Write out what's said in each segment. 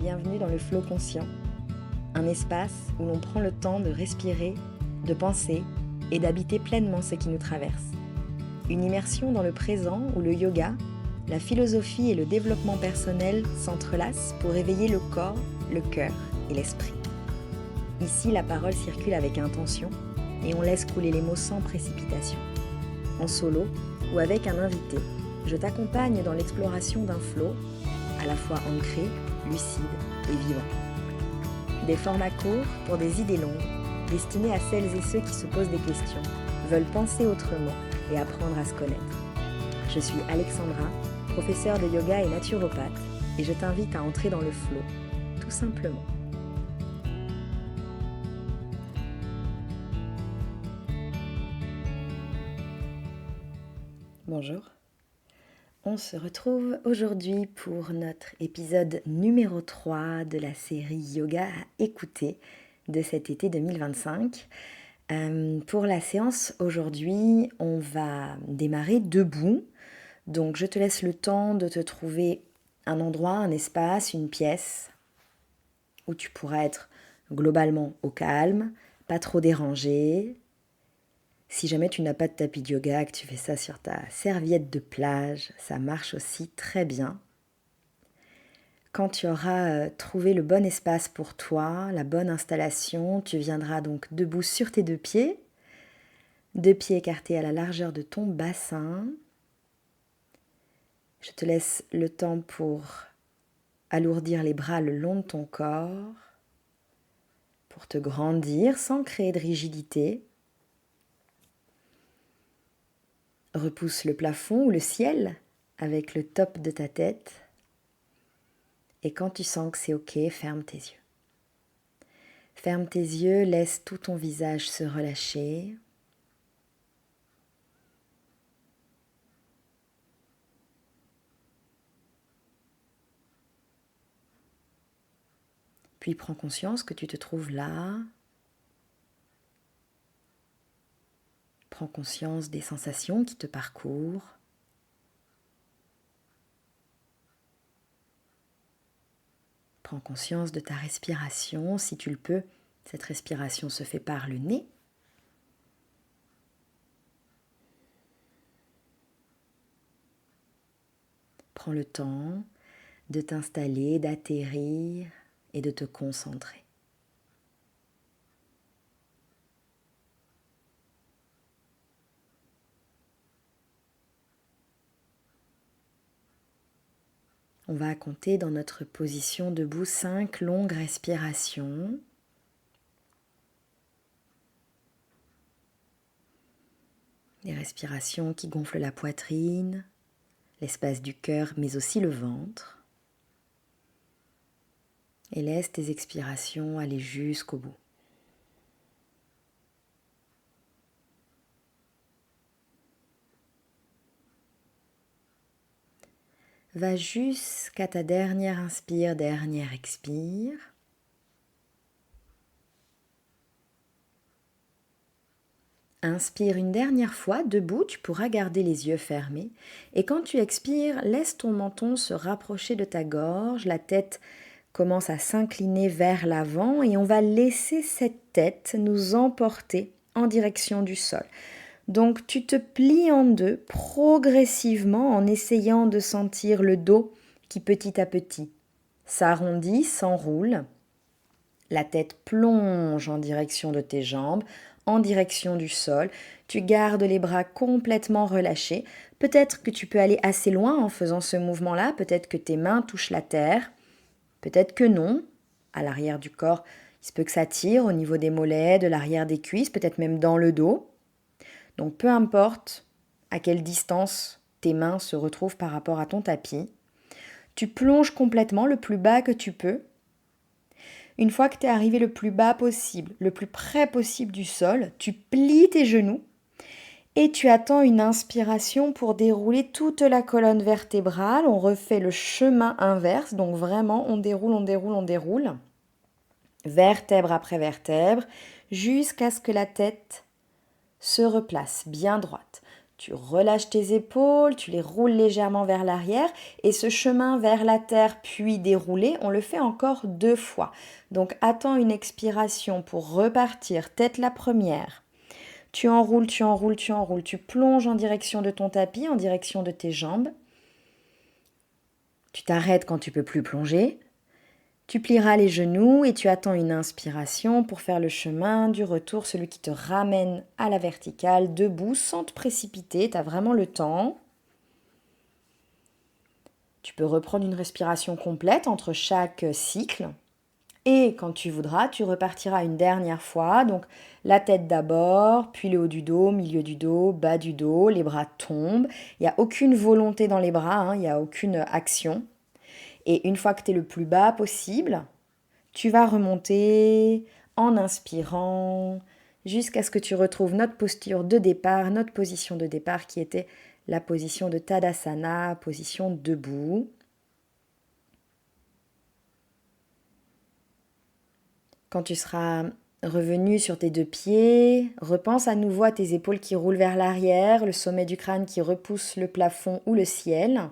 bienvenue dans le Flow Conscient, un espace où l'on prend le temps de respirer, de penser et d'habiter pleinement ce qui nous traverse. Une immersion dans le présent où le yoga, la philosophie et le développement personnel s'entrelacent pour éveiller le corps, le cœur et l'esprit. Ici, la parole circule avec intention et on laisse couler les mots sans précipitation. En solo ou avec un invité, je t'accompagne dans l'exploration d'un flow à la fois ancré, lucide et vivant. Des formats courts pour des idées longues, destinés à celles et ceux qui se posent des questions, veulent penser autrement et apprendre à se connaître. Je suis Alexandra, professeure de yoga et naturopathe, et je t'invite à entrer dans le flow, tout simplement. Bonjour. On se retrouve aujourd'hui pour notre épisode numéro 3 de la série Yoga à écouter de cet été 2025. Pour la séance aujourd'hui, on va démarrer debout. Donc je te laisse le temps de te trouver un endroit, un espace, une pièce où tu pourras être globalement au calme, pas trop dérangé. Si jamais tu n'as pas de tapis de yoga, que tu fais ça sur ta serviette de plage, ça marche aussi très bien. Quand tu auras trouvé le bon espace pour toi, la bonne installation, tu viendras donc debout sur tes deux pieds écartés à la largeur de ton bassin. Je te laisse le temps pour alourdir les bras le long de ton corps, pour te grandir sans créer de rigidité. Repousse le plafond ou le ciel avec le top de ta tête. Et quand tu sens que c'est ok, ferme tes yeux. Ferme tes yeux, laisse tout ton visage se relâcher. Puis prends conscience que tu te trouves là. Prends conscience des sensations qui te parcourent. Prends conscience de ta respiration. Si tu le peux, cette respiration se fait par le nez. Prends le temps de t'installer, d'atterrir et de te concentrer. On va compter dans notre position debout 5 longues respirations. Des respirations qui gonflent la poitrine, l'espace du cœur, mais aussi le ventre. Et laisse tes expirations aller jusqu'au bout. Va jusqu'à ta dernière inspire, dernière expire. Inspire une dernière fois, debout, tu pourras garder les yeux fermés. Et quand tu expires, laisse ton menton se rapprocher de ta gorge, la tête commence à s'incliner vers l'avant et on va laisser cette tête nous emporter en direction du sol. Donc tu te plies en deux progressivement en essayant de sentir le dos qui petit à petit s'arrondit, s'enroule. La tête plonge en direction de tes jambes, en direction du sol. Tu gardes les bras complètement relâchés. Peut-être que tu peux aller assez loin en faisant ce mouvement-là. Peut-être que tes mains touchent la terre. Peut-être que non. À l'arrière du corps, il se peut que ça tire au niveau des mollets, de l'arrière des cuisses, peut-être même dans le dos. Donc peu importe à quelle distance tes mains se retrouvent par rapport à ton tapis, tu plonges complètement le plus bas que tu peux. Une fois que tu es arrivé le plus bas possible, le plus près possible du sol, tu plies tes genoux et tu attends une inspiration pour dérouler toute la colonne vertébrale. On refait le chemin inverse, donc vraiment on déroule, vertèbre après vertèbre, jusqu'à ce que la tête se replace bien droite. Tu relâches tes épaules, tu les roules légèrement vers l'arrière et ce chemin vers la terre puis déroulé, on le fait encore 2 fois. Donc attends une expiration pour repartir, tête la première. Tu enroules, tu enroules, tu enroules, tu plonges en direction de ton tapis, en direction de tes jambes. Tu t'arrêtes quand tu peux plus plonger. Tu plieras les genoux et tu attends une inspiration pour faire le chemin du retour, celui qui te ramène à la verticale, debout, sans te précipiter, tu as vraiment le temps. Tu peux reprendre une respiration complète entre chaque cycle. Et quand tu voudras, tu repartiras une dernière fois. Donc la tête d'abord, puis le haut du dos, milieu du dos, bas du dos, les bras tombent. Il n'y a aucune volonté dans les bras, il n'y a aucune action. Et une fois que tu es le plus bas possible, tu vas remonter en inspirant jusqu'à ce que tu retrouves notre posture de départ, notre position de départ qui était la position de Tadasana, position debout. Quand tu seras revenu sur tes 2 pieds, repense à nouveau à tes épaules qui roulent vers l'arrière, le sommet du crâne qui repousse le plafond ou le ciel.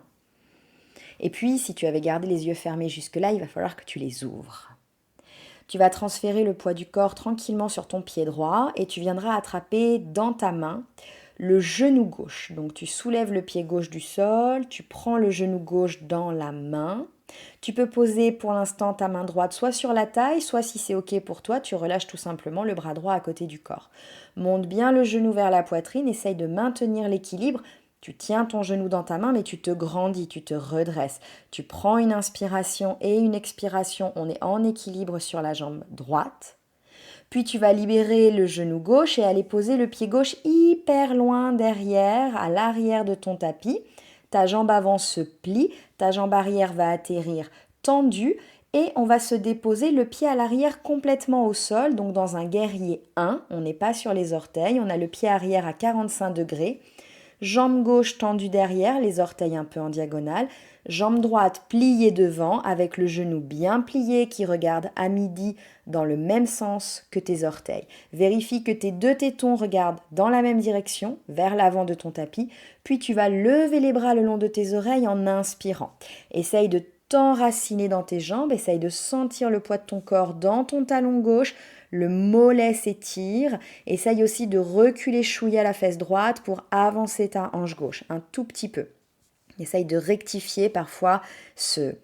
Et puis, si tu avais gardé les yeux fermés jusque-là, il va falloir que tu les ouvres. Tu vas transférer le poids du corps tranquillement sur ton pied droit et tu viendras attraper dans ta main le genou gauche. Donc tu soulèves le pied gauche du sol, tu prends le genou gauche dans la main. Tu peux poser pour l'instant ta main droite soit sur la taille, soit si c'est ok pour toi, tu relâches tout simplement le bras droit à côté du corps. Monte bien le genou vers la poitrine, essaye de maintenir l'équilibre. Tu tiens ton genou dans ta main, mais tu te grandis, tu te redresses. Tu prends une inspiration et une expiration, on est en équilibre sur la jambe droite. Puis tu vas libérer le genou gauche et aller poser le pied gauche hyper loin derrière, à l'arrière de ton tapis. Ta jambe avant se plie, ta jambe arrière va atterrir tendue et on va se déposer le pied à l'arrière complètement au sol, donc dans un guerrier 1. On n'est pas sur les orteils, on a le pied arrière à 45 degrés. Jambe gauche tendue derrière, les orteils un peu en diagonale. Jambe droite pliée devant avec le genou bien plié qui regarde à midi dans le même sens que tes orteils. Vérifie que tes 2 tétons regardent dans la même direction, vers l'avant de ton tapis. Puis tu vas lever les bras le long de tes oreilles en inspirant. Essaye de t'enraciner dans tes jambes, essaye de sentir le poids de ton corps dans ton talon gauche. Le mollet s'étire. Essaye aussi de reculer chouïa la fesse droite pour avancer ta hanche gauche un tout petit peu. Essaye de rectifier parfois ce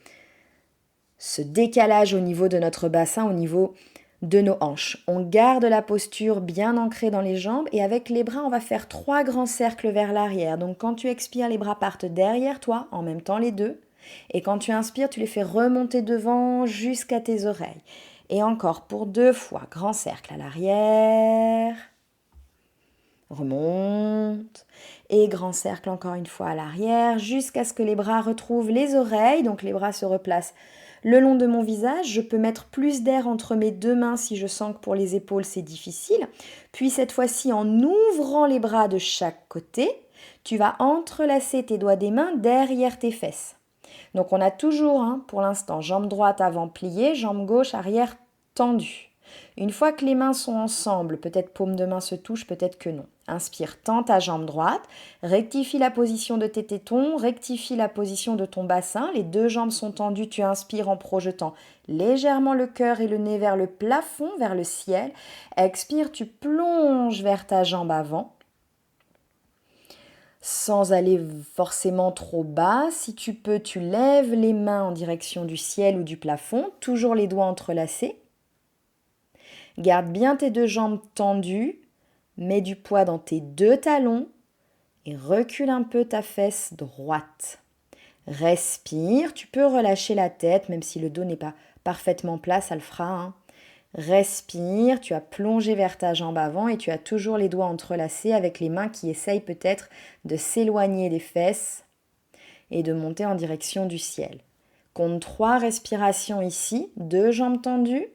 décalage au niveau de notre bassin, au niveau de nos hanches. On garde la posture bien ancrée dans les jambes et avec les bras, on va faire 3 grands cercles vers l'arrière. Donc quand tu expires, les bras partent derrière toi, en même temps les deux. Et quand tu inspires, tu les fais remonter devant jusqu'à tes oreilles. Et encore pour 2 fois, grand cercle à l'arrière, remonte, et grand cercle encore une fois à l'arrière, jusqu'à ce que les bras retrouvent les oreilles, donc les bras se replacent le long de mon visage. Je peux mettre plus d'air entre mes 2 mains si je sens que pour les épaules c'est difficile. Puis cette fois-ci, en ouvrant les bras de chaque côté, tu vas entrelacer tes doigts des mains derrière tes fesses. Donc on a toujours, pour l'instant, jambe droite avant pliée, jambe gauche arrière tendue. Une fois que les mains sont ensemble, peut-être paume de main se touche, peut-être que non. Inspire, tends ta jambe droite, rectifie la position de tes tétons, rectifie la position de ton bassin, les 2 jambes sont tendues, tu inspires en projetant légèrement le cœur et le nez vers le plafond, vers le ciel. Expire, tu plonges vers ta jambe avant. Sans aller forcément trop bas, si tu peux, tu lèves les mains en direction du ciel ou du plafond, toujours les doigts entrelacés. Garde bien tes 2 jambes tendues, mets du poids dans tes 2 talons et recule un peu ta fesse droite. Respire, tu peux relâcher la tête, même si le dos n'est pas parfaitement plat, ça le fera. Respire, tu as plongé vers ta jambe avant et tu as toujours les doigts entrelacés avec les mains qui essayent peut-être de s'éloigner des fesses et de monter en direction du ciel. Compte 3 respirations ici, 2 jambes tendues.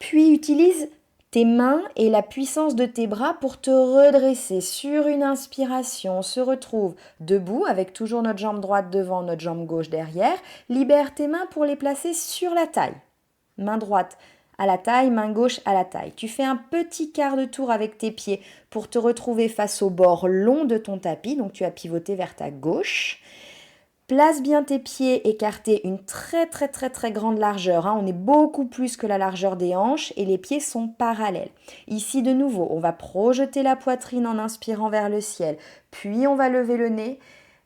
Puis utilise tes mains et la puissance de tes bras pour te redresser. Sur une inspiration, on se retrouve debout avec toujours notre jambe droite devant, notre jambe gauche derrière. Libère tes mains pour les placer sur la taille. main droite à la taille, main gauche à la taille. Tu fais un petit quart de tour avec tes pieds pour te retrouver face au bord long de ton tapis. Donc tu as pivoté vers ta gauche. Place bien tes pieds écartés, une très très très très grande largeur. On est beaucoup plus que la largeur des hanches et les pieds sont parallèles. Ici de nouveau, on va projeter la poitrine en inspirant vers le ciel. Puis on va lever le nez.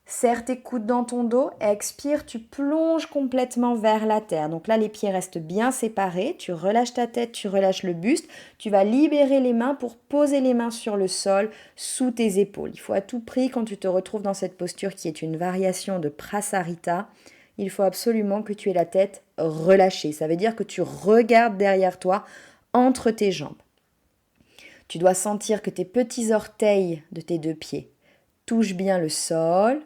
Serre tes coudes dans ton dos, expire, tu plonges complètement vers la terre. Donc là, les pieds restent bien séparés, tu relâches ta tête, tu relâches le buste, tu vas libérer les mains pour poser les mains sur le sol, sous tes épaules. Il faut à tout prix, quand tu te retrouves dans cette posture qui est une variation de Prasarita, il faut absolument que tu aies la tête relâchée. Ça veut dire que tu regardes derrière toi, entre tes jambes. Tu dois sentir que tes petits orteils de tes deux pieds touchent bien le sol.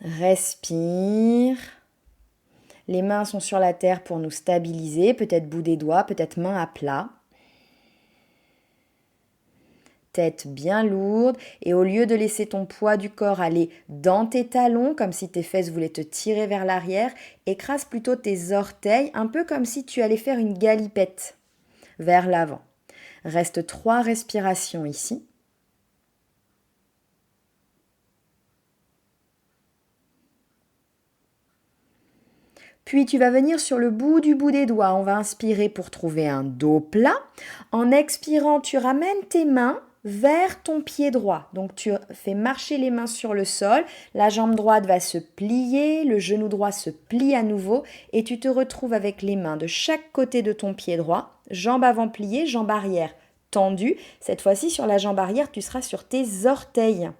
Respire. Les mains sont sur la terre pour nous stabiliser, peut-être bout des doigts, peut-être main à plat. Tête bien lourde et au lieu de laisser ton poids du corps aller dans tes talons, comme si tes fesses voulaient te tirer vers l'arrière, écrase plutôt tes orteils, un peu comme si tu allais faire une galipette vers l'avant. Reste 3 respirations ici. Puis tu vas venir sur le bout des doigts. On va inspirer pour trouver un dos plat. En expirant, tu ramènes tes mains vers ton pied droit. Donc tu fais marcher les mains sur le sol. La jambe droite va se plier, le genou droit se plie à nouveau et tu te retrouves avec les mains de chaque côté de ton pied droit. Jambe avant pliée, jambe arrière tendue. Cette fois-ci, sur la jambe arrière, tu seras sur tes orteils.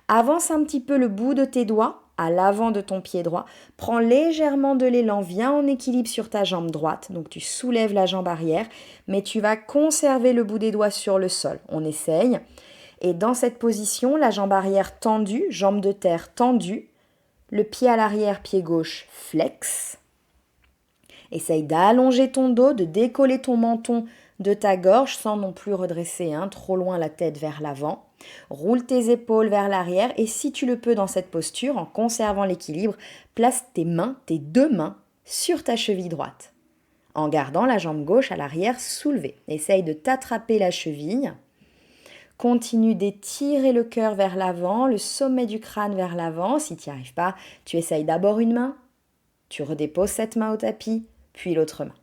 Avance un petit peu le bout de tes doigts à l'avant de ton pied droit. Prends légèrement de l'élan, viens en équilibre sur ta jambe droite. Donc tu soulèves la jambe arrière, mais tu vas conserver le bout des doigts sur le sol. On essaye. Et dans cette position, la jambe arrière tendue, jambe de terre tendue, le pied à l'arrière, pied gauche flex. Essaye d'allonger ton dos, de décoller ton menton de ta gorge sans non plus redresser trop loin la tête vers l'avant. Roule tes épaules vers l'arrière et si tu le peux dans cette posture, en conservant l'équilibre, place tes mains, tes 2 mains, sur ta cheville droite. En gardant la jambe gauche à l'arrière soulevée. Essaye de t'attraper la cheville. Continue d'étirer le cœur vers l'avant, le sommet du crâne vers l'avant. Si tu n'y arrives pas, tu essayes d'abord une main. Tu redéposes cette main au tapis, puis l'autre main.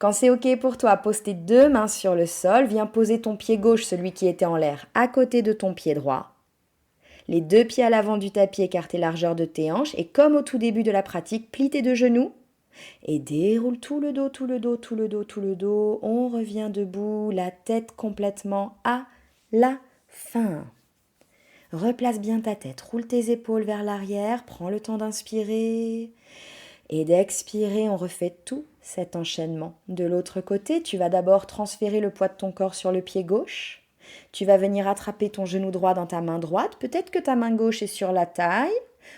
Quand c'est OK pour toi, pose tes 2 mains sur le sol, viens poser ton pied gauche, celui qui était en l'air, à côté de ton pied droit. Les 2 pieds à l'avant du tapis écartés largeur de tes hanches et comme au tout début de la pratique, plie tes 2 genoux et déroule tout le dos, tout le dos, tout le dos, tout le dos. On revient debout, la tête complètement à la fin. Replace bien ta tête, roule tes épaules vers l'arrière, prends le temps d'inspirer. Et d'expirer, on refait tout cet enchaînement. De l'autre côté, tu vas d'abord transférer le poids de ton corps sur le pied gauche. Tu vas venir attraper ton genou droit dans ta main droite. Peut-être que ta main gauche est sur la taille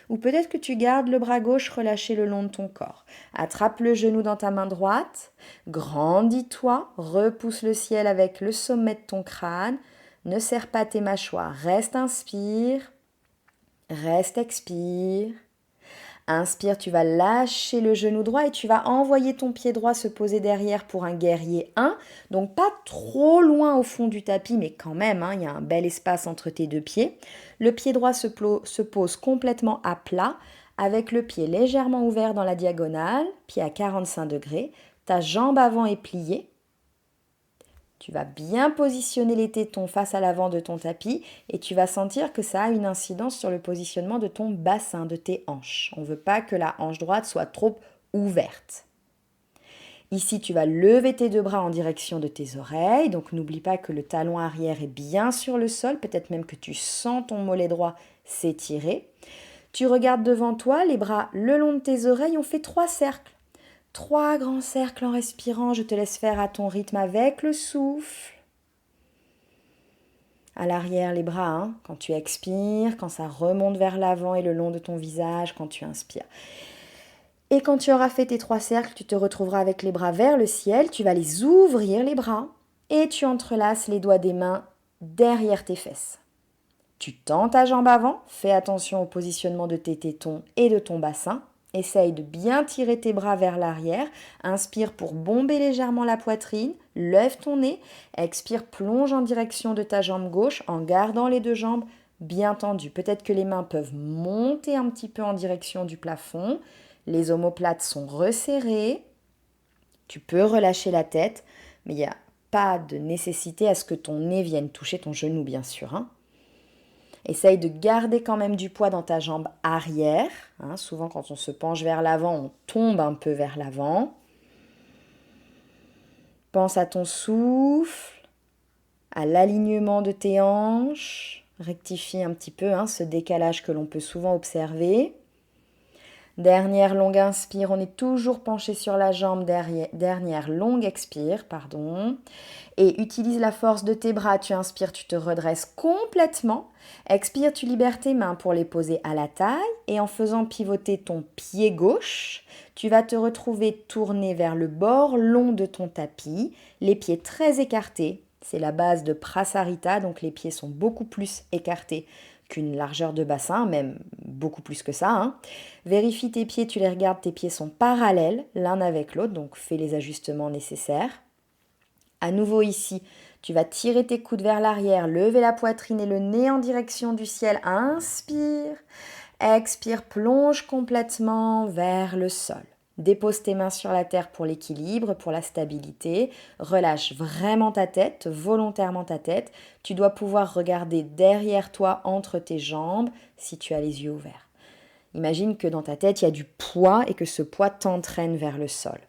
ou peut-être que tu gardes le bras gauche relâché le long de ton corps. Attrape le genou dans ta main droite. Grandis-toi. Repousse le ciel avec le sommet de ton crâne. Ne serre pas tes mâchoires. Reste inspire. Reste expire. Inspire, tu vas lâcher le genou droit et tu vas envoyer ton pied droit se poser derrière pour un guerrier 1. Donc pas trop loin au fond du tapis, mais quand même, il y a un bel espace entre tes 2 pieds. Le pied droit se pose complètement à plat, avec le pied légèrement ouvert dans la diagonale, pied à 45 degrés. Ta jambe avant est pliée. Tu vas bien positionner les tétons face à l'avant de ton tapis et tu vas sentir que ça a une incidence sur le positionnement de ton bassin, de tes hanches. On ne veut pas que la hanche droite soit trop ouverte. Ici, tu vas lever tes 2 bras en direction de tes oreilles. Donc, n'oublie pas que le talon arrière est bien sur le sol. Peut-être même que tu sens ton mollet droit s'étirer. Tu regardes devant toi, les bras le long de tes oreilles. On fait 3 cercles. 3 grands cercles en respirant, je te laisse faire à ton rythme avec le souffle. À l'arrière les bras, quand tu expires, quand ça remonte vers l'avant et le long de ton visage, quand tu inspires. Et quand tu auras fait tes 3 cercles, tu te retrouveras avec les bras vers le ciel, tu vas les ouvrir les bras et tu entrelaces les doigts des mains derrière tes fesses. Tu tends ta jambe avant, fais attention au positionnement de tes tétons et de ton bassin. Essaye de bien tirer tes bras vers l'arrière. Inspire pour bomber légèrement la poitrine. Lève ton nez. Expire, plonge en direction de ta jambe gauche en gardant les deux jambes bien tendues. Peut-être que les mains peuvent monter un petit peu en direction du plafond. Les omoplates sont resserrées. Tu peux relâcher la tête, mais il n'y a pas de nécessité à ce que ton nez vienne toucher ton genou, bien sûr, hein. Essaye de garder quand même du poids dans ta jambe arrière. Hein. Souvent, quand on se penche vers l'avant, on tombe un peu vers l'avant. Pense à ton souffle, à l'alignement de tes hanches. Rectifie un petit peu ce décalage que l'on peut souvent observer. Dernière longue inspire, on est toujours penché sur la jambe. Dernière longue expire, pardon. Et utilise la force de tes bras. Tu inspires, tu te redresses complètement. Expire, tu libères tes mains pour les poser à la taille. Et en faisant pivoter ton pied gauche, tu vas te retrouver tourné vers le bord long de ton tapis. Les pieds très écartés. C'est la base de Prasarita, donc les pieds sont beaucoup plus écartés qu'une largeur de bassin, même beaucoup plus que ça. Hein. Vérifie tes pieds, tu les regardes, tes pieds sont parallèles l'un avec l'autre, donc fais les ajustements nécessaires. À nouveau ici, tu vas tirer tes coudes vers l'arrière, lever la poitrine et le nez en direction du ciel. Inspire, expire, plonge complètement vers le sol. Dépose tes mains sur la terre pour l'équilibre, pour la stabilité. Relâche vraiment ta tête, volontairement ta tête. Tu dois pouvoir regarder derrière toi, entre tes jambes, si tu as les yeux ouverts. Imagine que dans ta tête, il y a du poids et que ce poids t'entraîne vers le sol.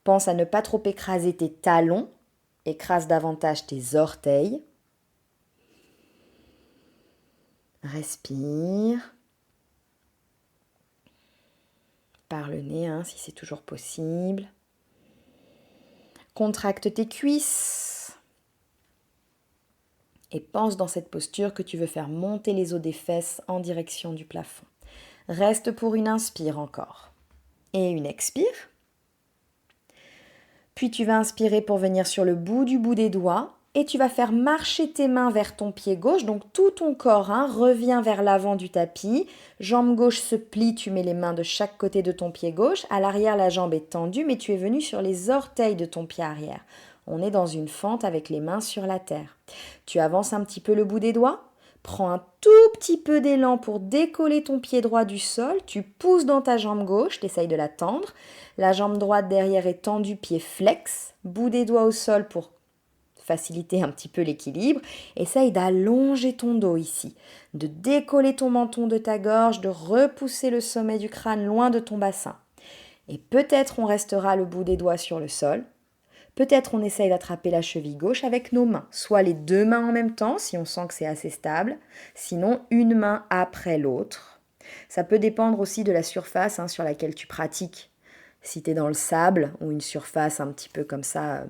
Pense à ne pas trop écraser tes talons. Écrase davantage tes orteils. Respire. Par le nez, si c'est toujours possible. Contracte tes cuisses. Et pense dans cette posture que tu veux faire monter les os des fesses en direction du plafond. Reste pour une inspire encore. Et une expire. Puis tu vas inspirer pour venir sur le bout des doigts. Et tu vas faire marcher tes mains vers ton pied gauche. Donc tout ton corps revient vers l'avant du tapis. Jambe gauche se plie, tu mets les mains de chaque côté de ton pied gauche. À l'arrière, la jambe est tendue, mais tu es venu sur les orteils de ton pied arrière. On est dans une fente avec les mains sur la terre. Tu avances un petit peu le bout des doigts. Prends un tout petit peu d'élan pour décoller ton pied droit du sol. Tu pousses dans ta jambe gauche, tu essayes de la tendre. La jambe droite derrière est tendue, pied flex. Bout des doigts au sol pour faciliter un petit peu l'équilibre. Essaye d'allonger ton dos ici, de décoller ton menton de ta gorge, de repousser le sommet du crâne loin de ton bassin. Et peut-être on restera le bout des doigts sur le sol. Peut-être on essaye d'attraper la cheville gauche avec nos mains, soit les deux mains en même temps si on sent que c'est assez stable, sinon une main après l'autre. Ça peut dépendre aussi de la surface sur laquelle tu pratiques. Si tu es dans le sable ou une surface un petit peu comme ça,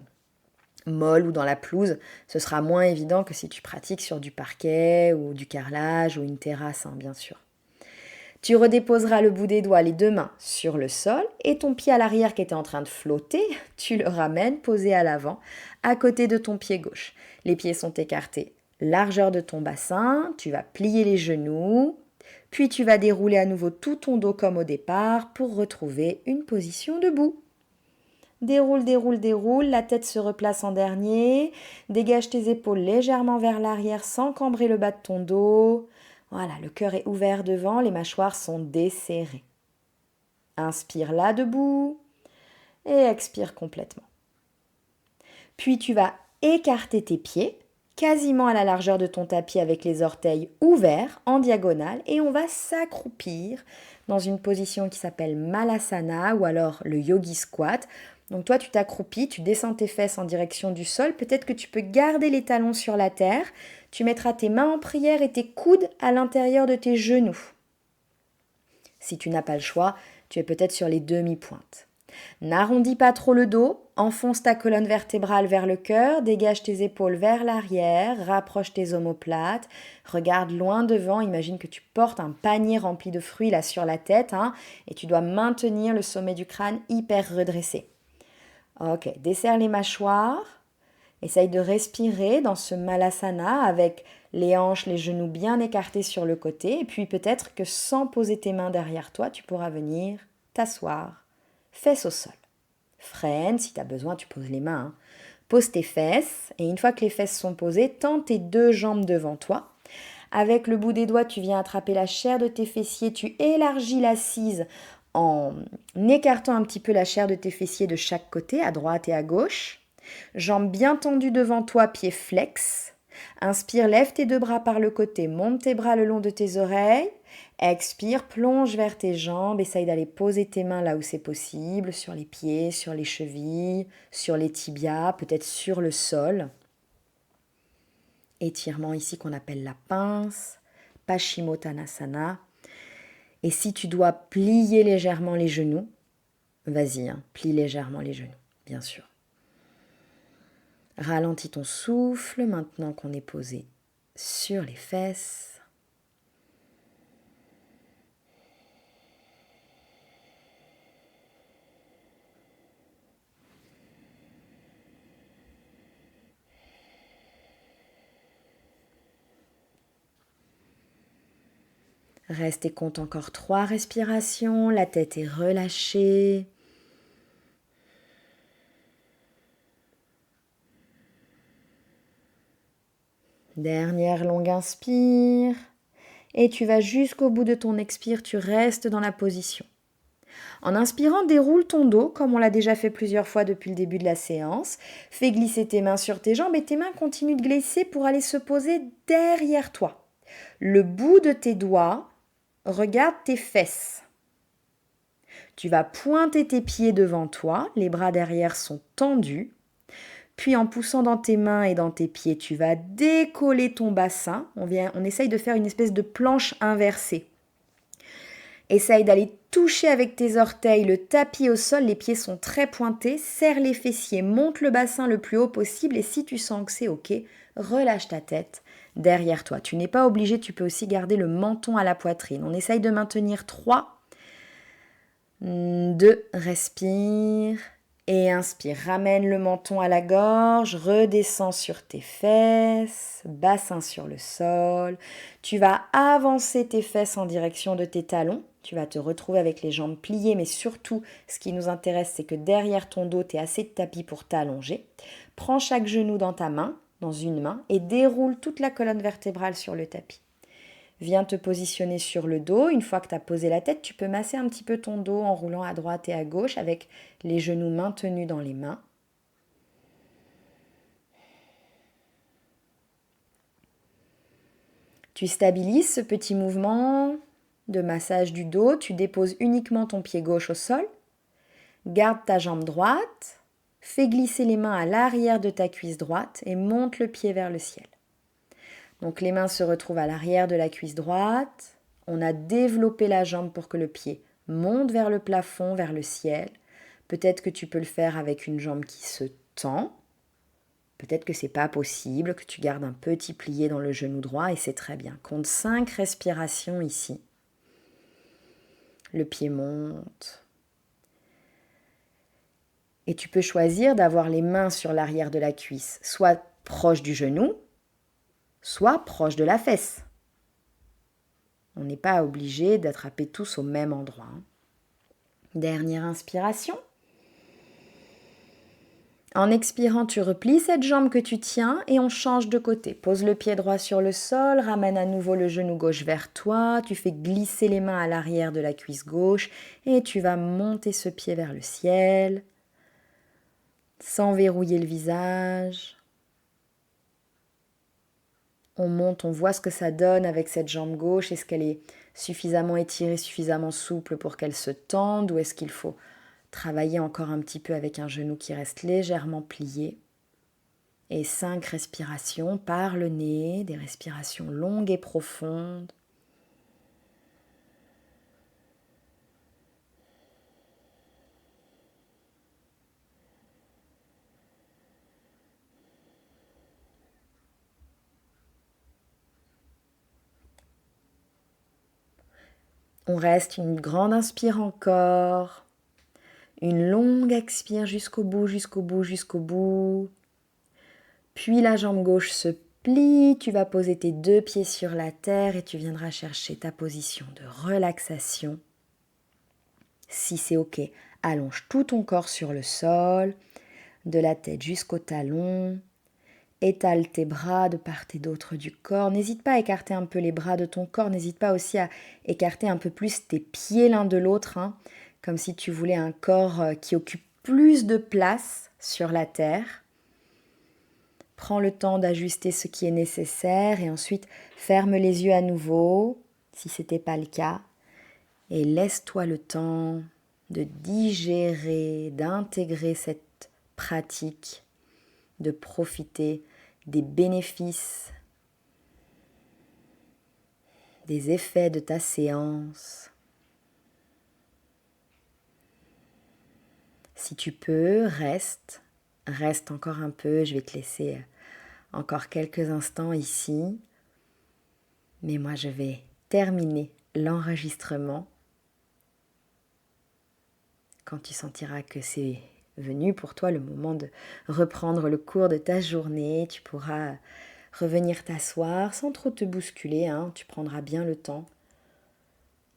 molle ou dans la pelouse, ce sera moins évident que si tu pratiques sur du parquet ou du carrelage ou une terrasse, bien sûr. Tu redéposeras le bout des doigts, les deux mains sur le sol et ton pied à l'arrière qui était en train de flotter, tu le ramènes posé à l'avant, à côté de ton pied gauche. Les pieds sont écartés, largeur de ton bassin, tu vas plier les genoux, puis tu vas dérouler à nouveau tout ton dos comme au départ pour retrouver une position debout. Déroule, déroule, déroule, la tête se replace en dernier, dégage tes épaules légèrement vers l'arrière sans cambrer le bas de ton dos. Voilà, le cœur est ouvert devant, les mâchoires sont desserrées. Inspire là debout et expire complètement. Puis tu vas écarter tes pieds, quasiment à la largeur de ton tapis avec les orteils ouverts en diagonale et on va s'accroupir dans une position qui s'appelle Malasana ou alors le Yogi Squat. Donc toi, tu t'accroupis, tu descends tes fesses en direction du sol. Peut-être que tu peux garder les talons sur la terre. Tu mettras tes mains en prière et tes coudes à l'intérieur de tes genoux. Si tu n'as pas le choix, tu es peut-être sur les demi-pointes. N'arrondis pas trop le dos, enfonce ta colonne vertébrale vers le cœur, dégage tes épaules vers l'arrière, rapproche tes omoplates, regarde loin devant, imagine que tu portes un panier rempli de fruits là sur la tête et tu dois maintenir le sommet du crâne hyper redressé. Ok, desserre les mâchoires, essaye de respirer dans ce Malasana avec les hanches, les genoux bien écartés sur le côté et puis peut-être que sans poser tes mains derrière toi, tu pourras venir t'asseoir, fesses au sol. Freine, si tu as besoin, tu poses les mains. Hein. Pose tes fesses et une fois que les fesses sont posées, tends tes 2 jambes devant toi. Avec le bout des doigts, tu viens attraper la chair de tes fessiers, tu élargis l'assise en écartant un petit peu la chair de tes fessiers de chaque côté, à droite et à gauche. Jambes bien tendues devant toi, pieds flex. Inspire, lève tes 2 bras par le côté, monte tes bras le long de tes oreilles. Expire, plonge vers tes jambes, essaye d'aller poser tes mains là où c'est possible, sur les pieds, sur les chevilles, sur les tibias, peut-être sur le sol. Étirement ici qu'on appelle la pince, Paschimottanasana. Et si tu dois plier légèrement les genoux, vas-y, hein, plie légèrement les genoux, bien sûr. Ralentis ton souffle maintenant qu'on est posé sur les fesses. Reste et compte encore 3 respirations, la tête est relâchée. Dernière longue inspire. Et tu vas jusqu'au bout de ton expire, tu restes dans la position. En inspirant, déroule ton dos, comme on l'a déjà fait plusieurs fois depuis le début de la séance. Fais glisser tes mains sur tes jambes et tes mains continuent de glisser pour aller se poser derrière toi. Le bout de tes doigts regarde tes fesses. Tu vas pointer tes pieds devant toi, les bras derrière sont tendus. Puis en poussant dans tes mains et dans tes pieds, tu vas décoller ton bassin. On essaye de faire une espèce de planche inversée. Essaye d'aller toucher avec tes orteils le tapis au sol, les pieds sont très pointés, serre les fessiers, monte le bassin le plus haut possible et si tu sens que c'est ok, relâche ta tête derrière toi. Tu n'es pas obligé, tu peux aussi garder le menton à la poitrine. On essaye de maintenir 3, 2, respire et inspire. Ramène le menton à la gorge, redescends sur tes fesses, bassin sur le sol. Tu vas avancer tes fesses en direction de tes talons. Tu vas te retrouver avec les jambes pliées, mais surtout, ce qui nous intéresse, c'est que derrière ton dos, tu aies assez de tapis pour t'allonger. Prends chaque genou dans ta main, dans une main, et déroule toute la colonne vertébrale sur le tapis. Viens te positionner sur le dos. Une fois que tu as posé la tête, tu peux masser un petit peu ton dos en roulant à droite et à gauche avec les genoux maintenus dans les mains. Tu stabilises ce petit mouvement de massage du dos, tu déposes uniquement ton pied gauche au sol, garde ta jambe droite, fais glisser les mains à l'arrière de ta cuisse droite et monte le pied vers le ciel. Donc les mains se retrouvent à l'arrière de la cuisse droite, on a développé la jambe pour que le pied monte vers le plafond, vers le ciel. Peut-être que tu peux le faire avec une jambe qui se tend. Peut-être que c'est pas possible, que tu gardes un petit plié dans le genou droit et c'est très bien. Compte 5 respirations ici. Le pied monte. Et tu peux choisir d'avoir les mains sur l'arrière de la cuisse, soit proche du genou, soit proche de la fesse. On n'est pas obligé d'attraper tous au même endroit. Dernière inspiration. En expirant, tu replies cette jambe que tu tiens et on change de côté. Pose le pied droit sur le sol, ramène à nouveau le genou gauche vers toi, tu fais glisser les mains à l'arrière de la cuisse gauche et tu vas monter ce pied vers le ciel, sans verrouiller le visage. On monte, on voit ce que ça donne avec cette jambe gauche. Est-ce qu'elle est suffisamment étirée, suffisamment souple pour qu'elle se tende ou est-ce qu'il faut travailler encore un petit peu avec un genou qui reste légèrement plié. Et 5 respirations par le nez, des respirations longues et profondes. On reste une grande inspire encore. Une longue expire jusqu'au bout, jusqu'au bout, jusqu'au bout. Puis la jambe gauche se plie, tu vas poser tes 2 pieds sur la terre et tu viendras chercher ta position de relaxation. Si c'est OK, allonge tout ton corps sur le sol, de la tête jusqu'au talon. Étale tes bras de part et d'autre du corps. N'hésite pas à écarter un peu les bras de ton corps. N'hésite pas aussi à écarter un peu plus tes pieds l'un de l'autre, comme si tu voulais un corps qui occupe plus de place sur la terre. Prends le temps d'ajuster ce qui est nécessaire et ensuite ferme les yeux à nouveau, si ce n'était pas le cas. Et laisse-toi le temps de digérer, d'intégrer cette pratique, de profiter des bénéfices, des effets de ta séance. Si tu peux, reste encore un peu. Je vais te laisser encore quelques instants ici. Mais moi, je vais terminer l'enregistrement. Quand tu sentiras que c'est venu pour toi le moment de reprendre le cours de ta journée, tu pourras revenir t'asseoir sans trop te bousculer. Tu prendras bien le temps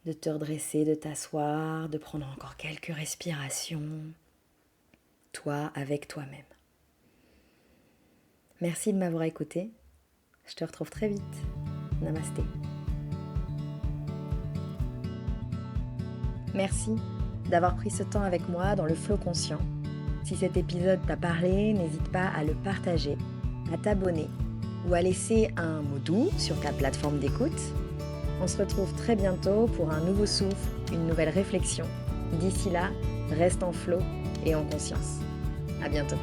de te redresser, de t'asseoir, de prendre encore quelques respirations, toi avec toi-même. Merci de m'avoir écouté. Je te retrouve très vite. Namasté. Merci d'avoir pris ce temps avec moi dans le flow conscient. Si cet épisode t'a parlé, n'hésite pas à le partager, à t'abonner ou à laisser un mot doux sur ta plateforme d'écoute. On se retrouve très bientôt pour un nouveau souffle, une nouvelle réflexion. D'ici là, reste en flow et en conscience. À bientôt.